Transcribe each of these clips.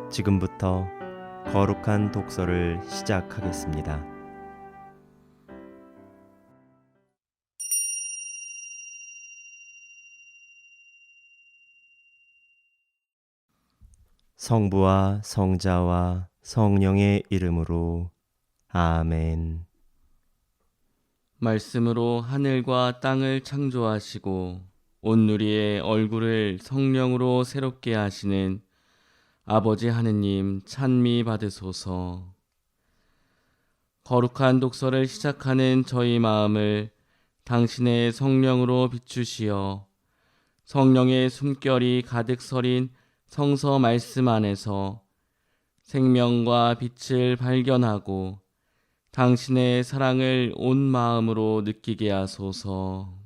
지금부터 거룩한 독서를 시작하겠습니다. 성부와 성자와 성령의 이름으로 아멘. 말씀으로 하늘과 땅을 창조하시고 온누리의 얼굴을 성령으로 새롭게 하시는 아버지 하느님 찬미 받으소서. 거룩한 독서를 시작하는 저희 마음을 당신의 성령으로 비추시어 성령의 숨결이 가득 서린 성서 말씀 안에서 생명과 빛을 발견하고 당신의 사랑을 온 마음으로 느끼게 하소서.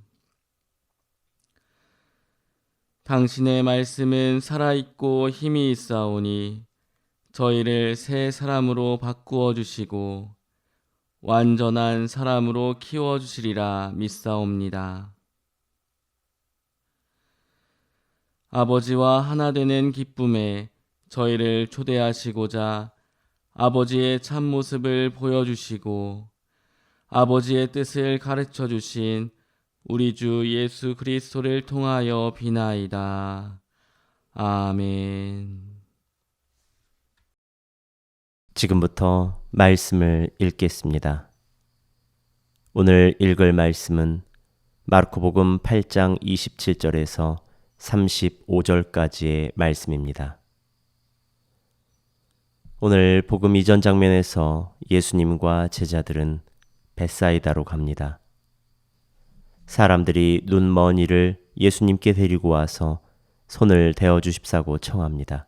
당신의 말씀은 살아있고 힘이 있사오니 저희를 새 사람으로 바꾸어 주시고 완전한 사람으로 키워 주시리라 믿사옵니다. 아버지와 하나 되는 기쁨에 저희를 초대하시고자 아버지의 참모습을 보여주시고 아버지의 뜻을 가르쳐 주신 우리 주 예수 그리스도를 통하여 비나이다. 아멘. 지금부터 말씀을 읽겠습니다. 오늘 읽을 말씀은 마르코복음 8장 27절에서 35절까지의 말씀입니다. 오늘 복음 이전 장면에서 예수님과 제자들은 벳사이다로 갑니다. 사람들이 눈 먼 이를 예수님께 데리고 와서 손을 대어 주십사고 청합니다.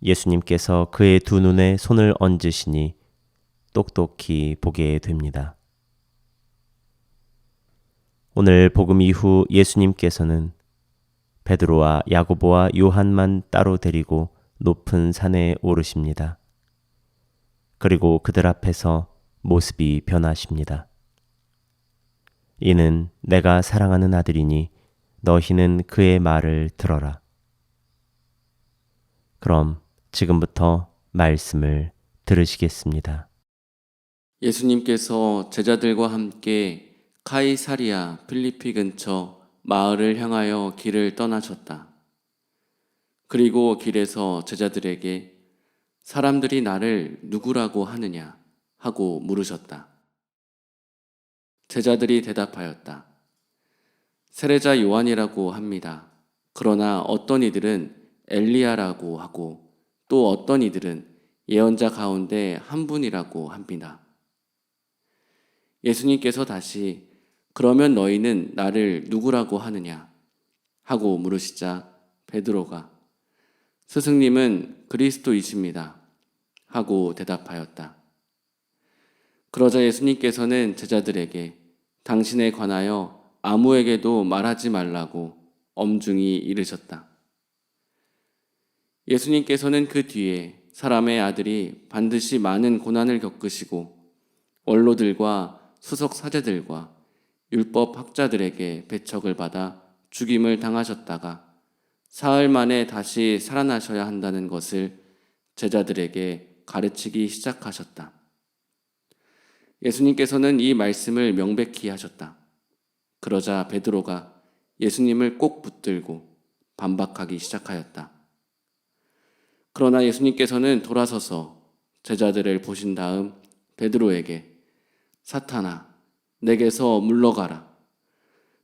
예수님께서 그의 두 눈에 손을 얹으시니 똑똑히 보게 됩니다. 오늘 복음 이후 예수님께서는 베드로와 야고보와 요한만 따로 데리고 높은 산에 오르십니다. 그리고 그들 앞에서 모습이 변하십니다. 이는 내가 사랑하는 아들이니 너희는 그의 말을 들어라. 그럼 지금부터 말씀을 들으시겠습니다. 예수님께서 제자들과 함께 카이사리아 필리피 근처 마을을 향하여 길을 떠나셨다. 그리고 길에서 제자들에게 사람들이 나를 누구라고 하느냐 하고 물으셨다. 제자들이 대답하였다. 세례자 요한이라고 합니다. 그러나 어떤 이들은 엘리야라고 하고 또 어떤 이들은 예언자 가운데 한 분이라고 합니다. 예수님께서 다시 그러면 너희는 나를 누구라고 하느냐 하고 물으시자 베드로가 스승님은 그리스도이십니다 하고 대답하였다. 그러자 예수님께서는 제자들에게 당신에 관하여 아무에게도 말하지 말라고 엄중히 이르셨다. 예수님께서는 그 뒤에 사람의 아들이 반드시 많은 고난을 겪으시고 원로들과 수석 사제들과 율법 학자들에게 배척을 받아 죽임을 당하셨다가 사흘 만에 다시 살아나셔야 한다는 것을 제자들에게 가르치기 시작하셨다. 예수님께서는 이 말씀을 명백히 하셨다. 그러자 베드로가 예수님을 꼭 붙들고 반박하기 시작하였다. 그러나 예수님께서는 돌아서서 제자들을 보신 다음 베드로에게 사탄아, 내게서 물러가라.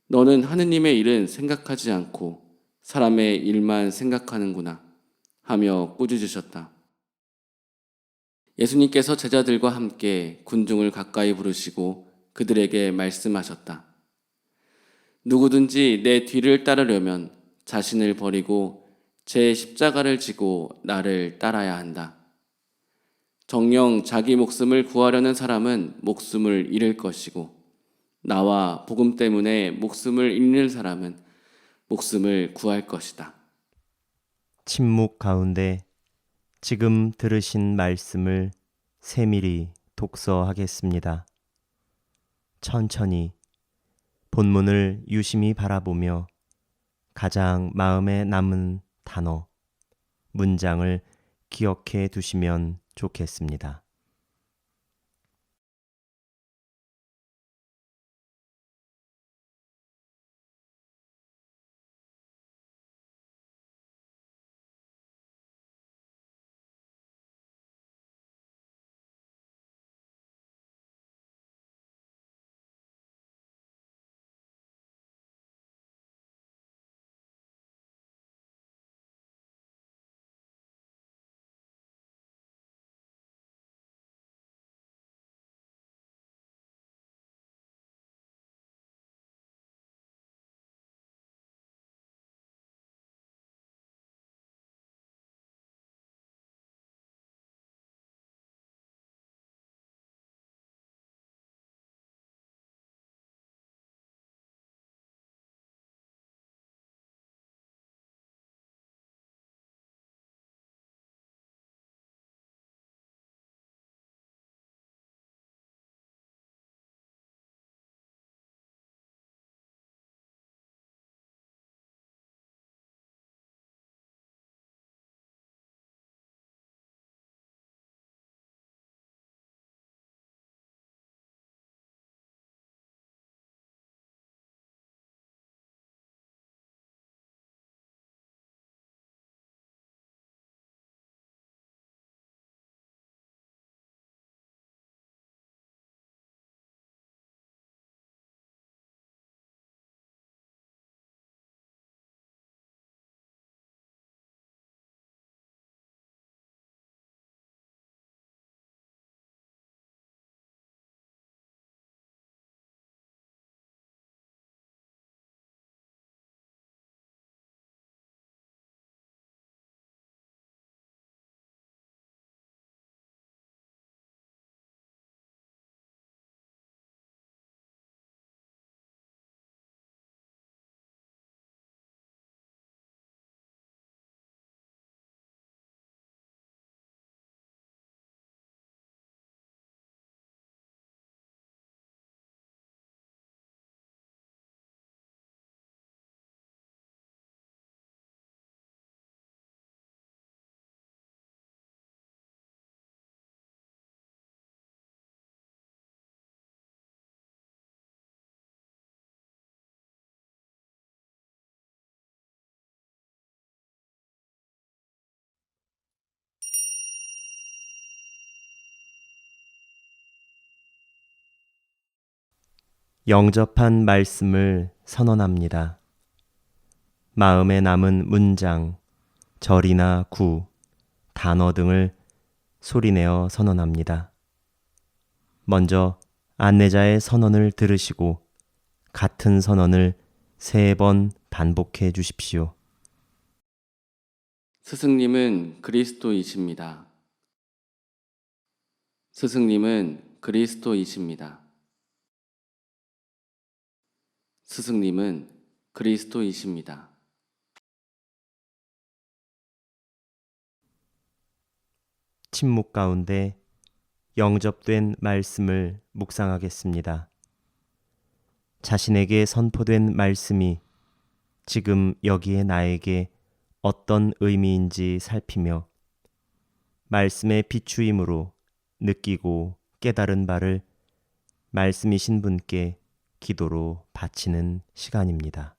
너는 하느님의 일은 생각하지 않고 사람의 일만 생각하는구나 하며 꾸짖으셨다. 예수님께서 제자들과 함께 군중을 가까이 부르시고 그들에게 말씀하셨다. 누구든지 내 뒤를 따르려면 자신을 버리고 제 십자가를 지고 나를 따라야 한다. 정녕 자기 목숨을 구하려는 사람은 목숨을 잃을 것이고 나와 복음 때문에 목숨을 잃는 사람은 목숨을 구할 것이다. 침묵 가운데 지금 들으신 말씀을 세밀히 독서하겠습니다. 천천히 본문을 유심히 바라보며 가장 마음에 남은 단어, 문장을 기억해 두시면 좋겠습니다. 영접한 말씀을 선언합니다. 마음에 남은 문장, 절이나 구, 단어 등을 소리내어 선언합니다. 먼저 안내자의 선언을 들으시고 같은 선언을 3번 반복해 주십시오. 스승님은 그리스도이십니다. 스승님은 그리스도이십니다. 스승님은 그리스도이십니다. 침묵 가운데 영접된 말씀을 묵상하겠습니다. 자신에게 선포된 말씀이 지금 여기에 나에게 어떤 의미인지 살피며 말씀의 비추임으로 느끼고 깨달은 바를 말씀이신 분께 기도로 바치는 시간입니다.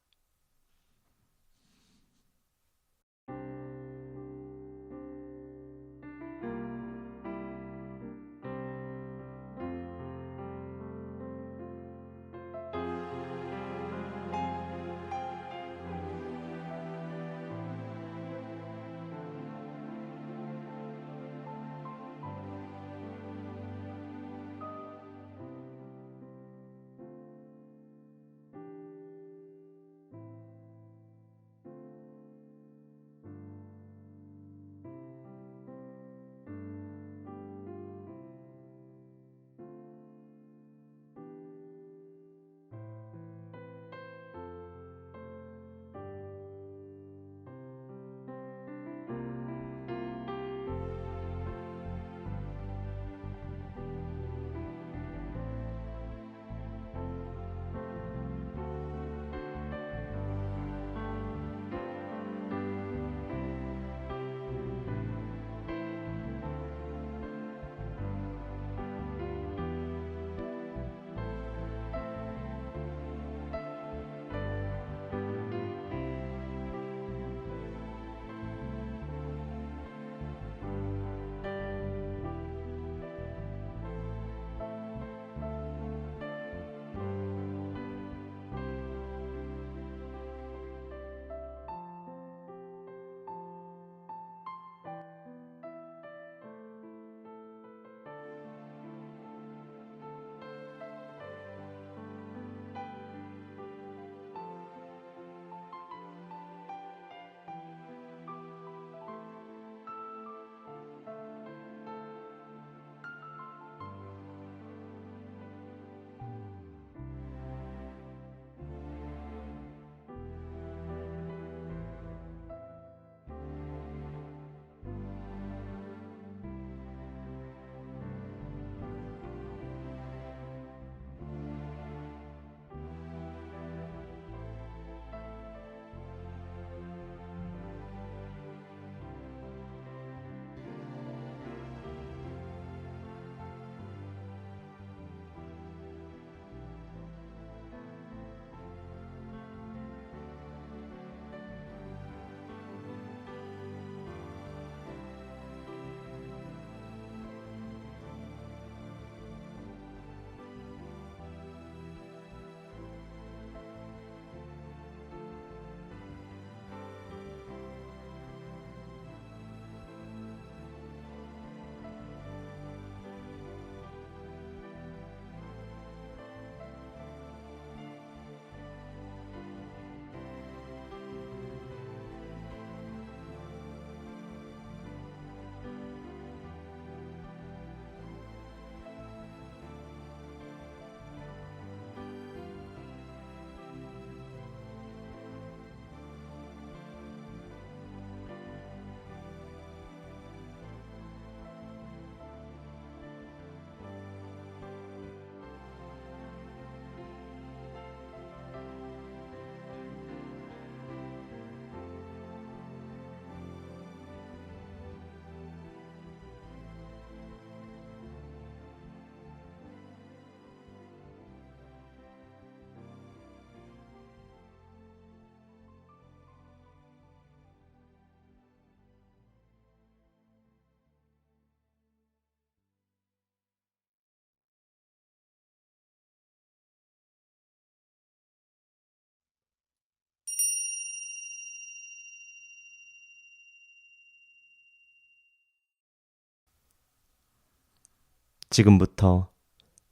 지금부터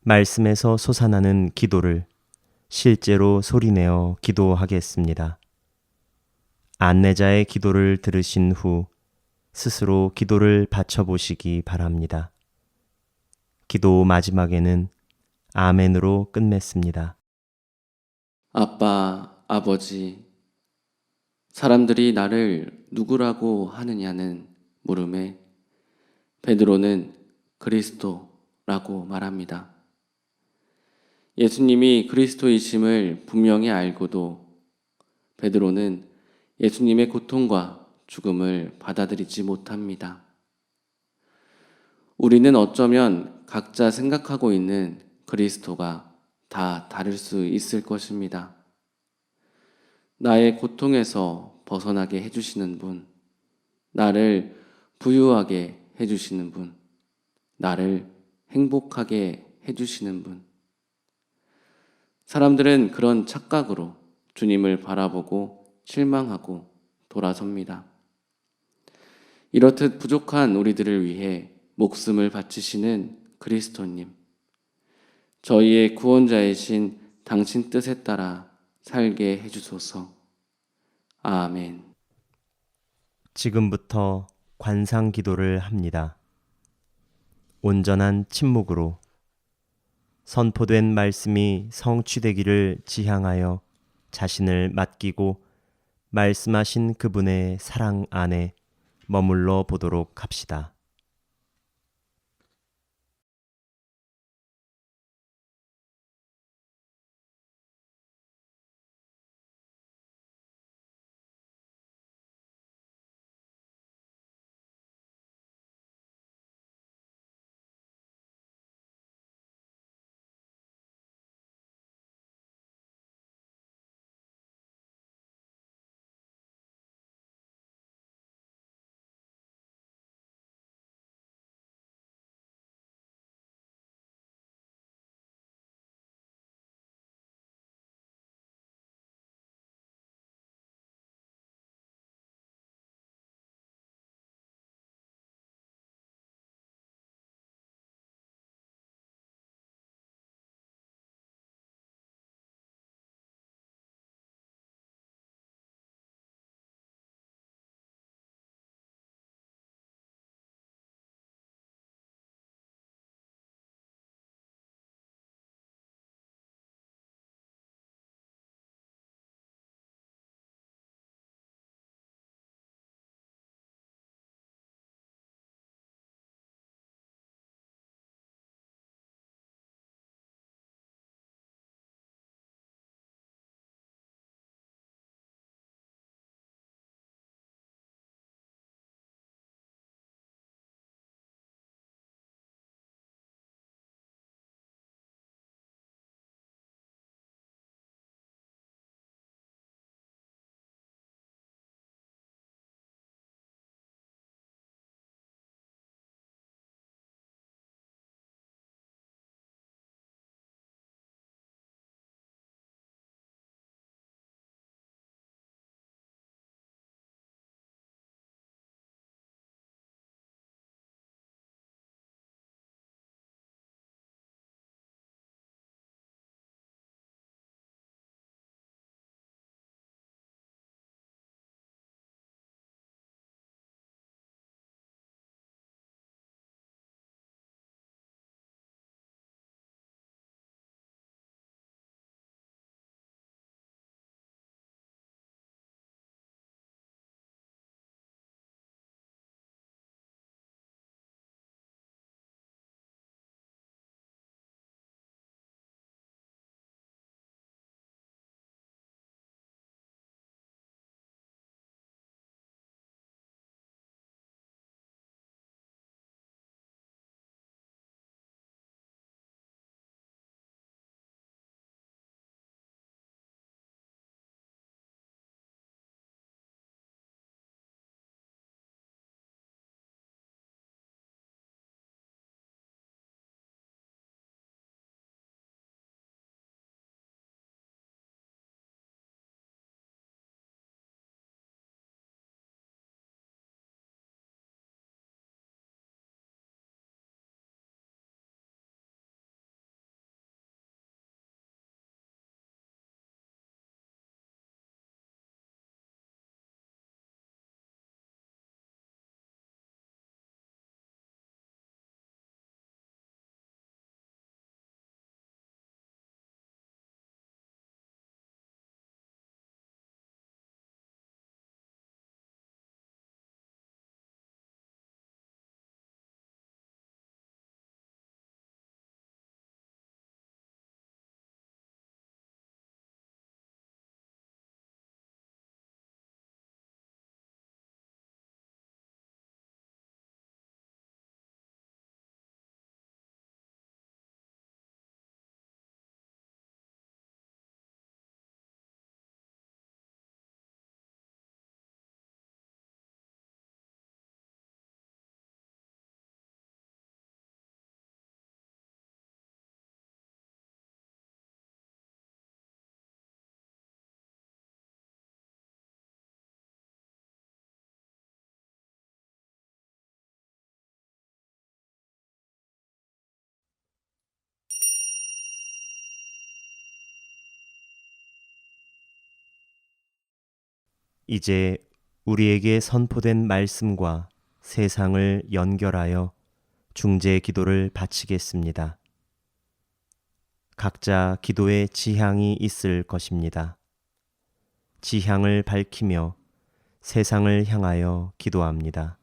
말씀에서 솟아나는 기도를 실제로 소리내어 기도하겠습니다. 안내자의 기도를 들으신 후 스스로 기도를 바쳐보시기 바랍니다. 기도 마지막에는 아멘으로 끝맺습니다. 아빠, 아버지, 사람들이 나를 누구라고 하느냐는 물음에 베드로는 그리스도라고 말합니다. 예수님이 그리스도이심을 분명히 알고도 베드로는 예수님의 고통과 죽음을 받아들이지 못합니다. 우리는 어쩌면 각자 생각하고 있는 그리스도가 다 다를 수 있을 것입니다. 나의 고통에서 벗어나게 해주시는 분, 나를 부유하게 해주시는 분, 나를 행복하게 해주시는 분. 사람들은 그런 착각으로 주님을 바라보고 실망하고 돌아섭니다. 이렇듯 부족한 우리들을 위해 목숨을 바치시는 그리스도님, 저희의 구원자이신 당신 뜻에 따라 살게 해주소서. 아멘. 지금부터 관상 기도를 합니다. 온전한 침묵으로 선포된 말씀이 성취되기를 지향하여 자신을 맡기고 말씀하신 그분의 사랑 안에 머물러 보도록 합시다. 이제 우리에게 선포된 말씀과 세상을 연결하여 중재 기도를 바치겠습니다. 각자 기도의 지향이 있을 것입니다. 지향을 밝히며 세상을 향하여 기도합니다.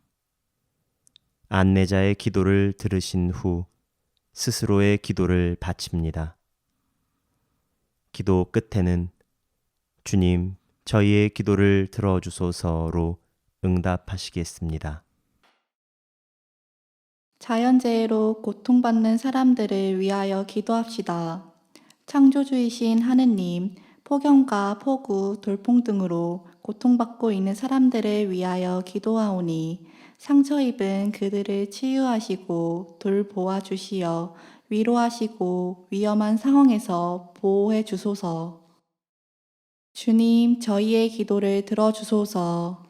안내자의 기도를 들으신 후 스스로의 기도를 바칩니다. 기도 끝에는 주님, 저희의 기도를 들어주소서로 응답하시겠습니다. 자연재해로 고통받는 사람들을 위하여 기도합시다. 창조주이신 하느님, 폭염과 폭우, 돌풍 등으로 고통받고 있는 사람들을 위하여 기도하오니 상처 입은 그들을 치유하시고 돌보아 주시어 위로하시고 위험한 상황에서 보호해 주소서. 주님, 저희의 기도를 들어주소서.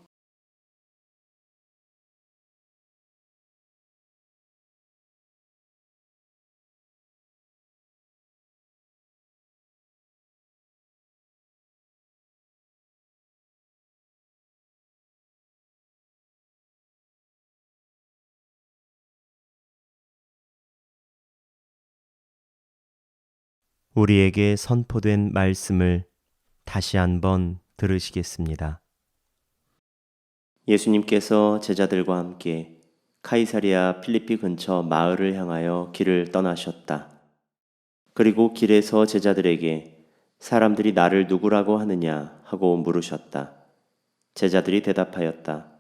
우리에게 선포된 말씀을 다시 한번 들으시겠습니다. 예수님께서 제자들과 함께 카이사리아 필리피 근처 마을을 향하여 길을 떠나셨다. 그리고 길에서 제자들에게 사람들이 나를 누구라고 하느냐 하고 물으셨다. 제자들이 대답하였다.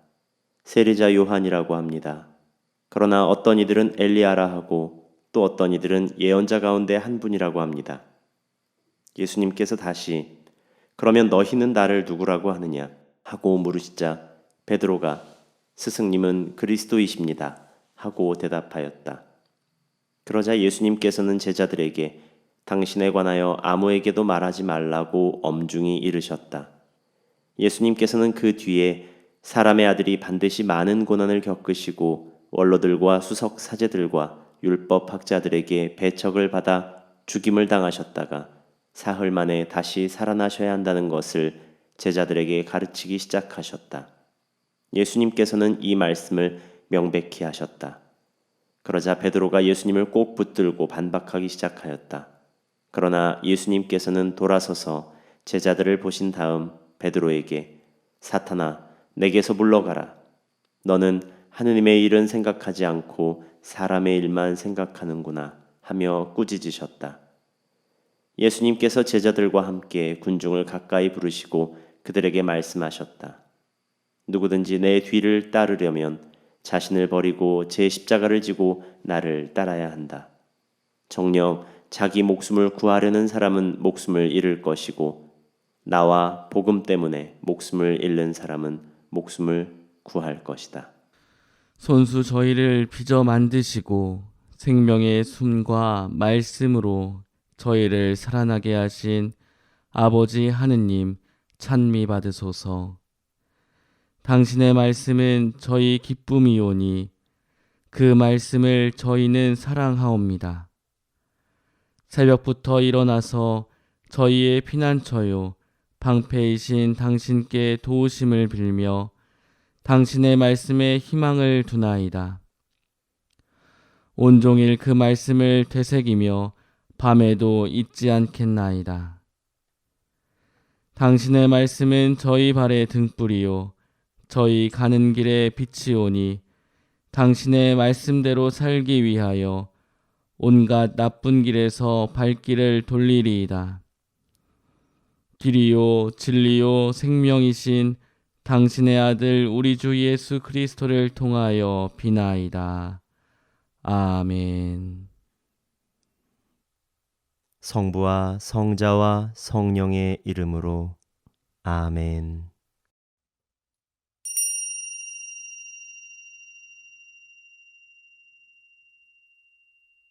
세리자 요한이라고 합니다. 그러나 어떤 이들은 엘리야라 하고 또 어떤 이들은 예언자 가운데 한 분이라고 합니다. 예수님께서 다시 그러면 너희는 나를 누구라고 하느냐 하고 물으시자 베드로가 스승님은 그리스도이십니다 하고 대답하였다. 그러자 예수님께서는 제자들에게 당신에 관하여 아무에게도 말하지 말라고 엄중히 이르셨다. 예수님께서는 그 뒤에 사람의 아들이 반드시 많은 고난을 겪으시고 원로들과 수석 사제들과 율법 학자들에게 배척을 받아 죽임을 당하셨다가 사흘 만에 다시 살아나셔야 한다는 것을 제자들에게 가르치기 시작하셨다. 예수님께서는 이 말씀을 명백히 하셨다. 그러자 베드로가 예수님을 꼭 붙들고 반박하기 시작하였다. 그러나 예수님께서는 돌아서서 제자들을 보신 다음 베드로에게 사탄아, 내게서 물러가라. 너는 하느님의 일은 생각하지 않고 사람의 일만 생각하는구나 하며 꾸짖으셨다. 예수님께서 제자들과 함께 군중을 가까이 부르시고 그들에게 말씀하셨다. 누구든지 내 뒤를 따르려면 자신을 버리고 제 십자가를 지고 나를 따라야 한다. 정녕 자기 목숨을 구하려는 사람은 목숨을 잃을 것이고 나와 복음 때문에 목숨을 잃는 사람은 목숨을 구할 것이다. 손수 저희를 빚어 만드시고 생명의 숨과 말씀으로 저희를 살아나게 하신 아버지 하느님 찬미 받으소서. 당신의 말씀은 저희 기쁨이오니 그 말씀을 저희는 사랑하옵니다. 새벽부터 일어나서 저희의 피난처요 방패이신 당신께 도우심을 빌며 당신의 말씀에 희망을 두나이다. 온종일 그 말씀을 되새기며 밤에도 잊지 않겠나이다. 당신의 말씀은 저희 발의 등불이요 저희 가는 길의 빛이오니 당신의 말씀대로 살기 위하여 온갖 나쁜 길에서 발길을 돌리리이다. 길이요 진리요 생명이신 당신의 아들 우리 주 예수 그리스도를 통하여 비나이다. 아멘. 성부와 성자와 성령의 이름으로 아멘.